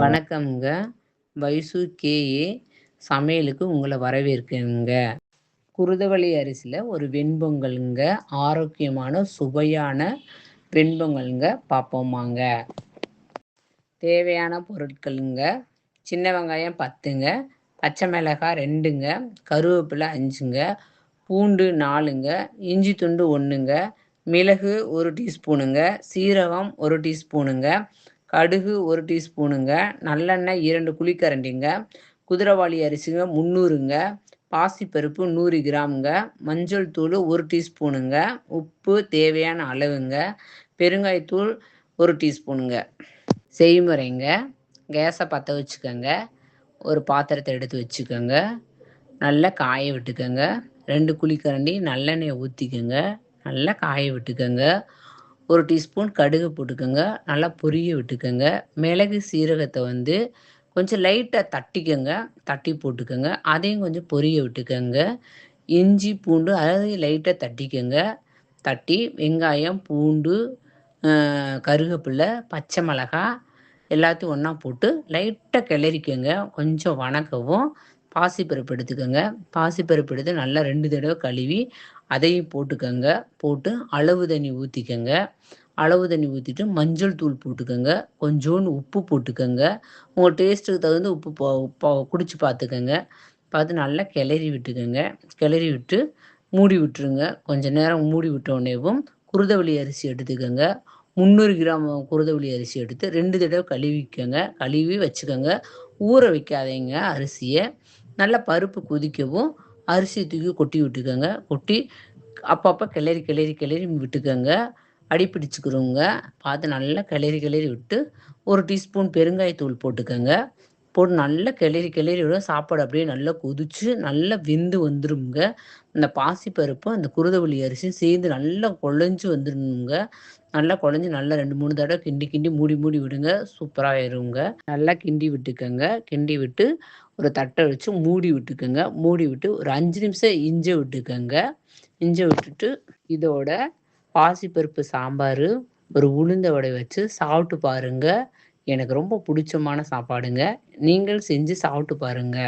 வணக்கம்ங்க. வைசு கேஏ சமையலுக்கு உங்கள வரவேற்கிறேங்க. குருதவள்ளி அரிசியில ஒரு வெண்பொங்கல்ங்க. ஆரோக்கியமான, சுவையான வெண்பொங்கல்ங்க பார்ப்போமாங்க. தேவையான பொருட்களுங்க. சின்ன வெங்காயம் 10ங்க, பச்சை மிளகாய் 2ங்க, கருவேப்பிலை 5ங்க, பூண்டு 4ங்க, இஞ்சி துண்டு 1ங்க, மிளகு 1 டீஸ்பூனுங்க, சீரகம் 1 டீஸ்பூனுங்க, கடுகு 1 டீஸ்பூனுங்க, நல்லெண்ணெய் 2 குழிக்கரண்டிங்க, குதிரைவாலி அரிசிங்க 300ங்க, பாசிப்பருப்பு 100 கிராமுங்க, மஞ்சள் தூள் 1 டீஸ்பூனுங்க, உப்பு தேவையான அளவுங்க, பெருங்காயத்தூள் 1 டீஸ்பூனுங்க. செய்முறைங்க. கேஸை பற்ற வச்சுக்கோங்க. ஒரு பாத்திரத்தை எடுத்து வச்சுக்கோங்க. நல்லா காய விட்டுக்கோங்க. 2 குழிக்கரண்டி நல்லெண்ணெயை ஊற்றிக்கோங்க. நல்லா காய விட்டுக்கோங்க. 1 டீஸ்பூன் கடுகு போட்டுக்கோங்க. நல்லா பொரிய விட்டுக்கோங்க. மிளகு சீரகத்தை கொஞ்சம் லைட்டாக தட்டிக்கோங்க. தட்டி போட்டுக்கோங்க. அதையும் கொஞ்சம் பொரிய விட்டுக்கோங்க. இஞ்சி பூண்டு அதையும் லைட்டாக தட்டிக்கோங்க. தட்டி வெங்காயம், பூண்டு, கருவேப்பிலை, பச்சை மிளகாய் எல்லாத்தையும் ஒன்றா போட்டு லைட்டாக கிளறிக்கோங்க. கொஞ்சம் வணக்கவும். பாசிப்பருப்பு எடுத்துக்கோங்க. பாசிப்பருப்பு எடுத்து நல்லா 2 தடவை கழுவி அதையும் போட்டுக்கோங்க. போட்டு அளவு தண்ணி ஊற்றிக்கோங்க. அளவு தண்ணி ஊற்றிட்டு மஞ்சள் தூள் போட்டுக்கோங்க. கொஞ்சோண்டு உப்பு போட்டுக்கோங்க. உங்கள் டேஸ்ட்டுக்கு தகுந்த உப்பு குடிச்சு பார்த்துக்கோங்க. பார்த்து நல்லா கிளறி விட்டுக்கோங்க. கிளறி விட்டு மூடி விட்டுருங்க. கொஞ்சம் நேரம் மூடி விட்டோடனேவும் குருதவள்ளி அரிசி எடுத்துக்கோங்க. 300 கிராம் குருதவள்ளி அரிசி எடுத்து 2 தடவை கழுவிக்கோங்க. கழுவி வச்சுக்கோங்க. ஊற வைக்காதீங்க அரிசியை. நல்லா பருப்பு கொதிக்கவும் அரிசியை தூக்கி கொட்டி விட்டுக்கோங்க. கொட்டி அப்பப்போ கிளறி கிளறி கிளறி விட்டுக்கோங்க. அடி பிடிச்சிக்கிறோங்க. பார்த்து நல்லா கிளறி கிளறி விட்டு 1 டீஸ்பூன் பெருங்காயத்தூள் போட்டுக்கோங்க. போட்டு நல்லா கிளறி கிளறி விட சாப்பாடு அப்படியே நல்லா கொதிச்சு நல்லா வெந்து வந்துடுங்க. இந்த பாசிப்பருப்பும் அந்த குருதவள்ளி அரிசியும் சேர்ந்து நல்லா குழஞ்சி வந்துடணுங்க. நல்லா குழஞ்சி நல்லா 2, 3 தடவை கிண்டி கிண்டி மூடி மூடி விடுங்க. சூப்பராகிருங்க. நல்லா கிண்டி விட்டுக்கோங்க. கிண்டி விட்டு ஒரு தட்டை வச்சு மூடி விட்டுக்கோங்க. மூடி விட்டு ஒரு 5 நிமிஷம் இஞ்ச விட்டுக்கோங்க. இஞ்ச விட்டுட்டு இதோட பாசிப்பருப்பு சாம்பார், ஒரு உளுந்த வடை வச்சு சாப்பிட்டு பாருங்க. எனக்கு ரொம்ப பிடிச்சமான சாப்பாடுங்க. நீங்கள் செஞ்சு சாப்பிட்டு பாருங்க.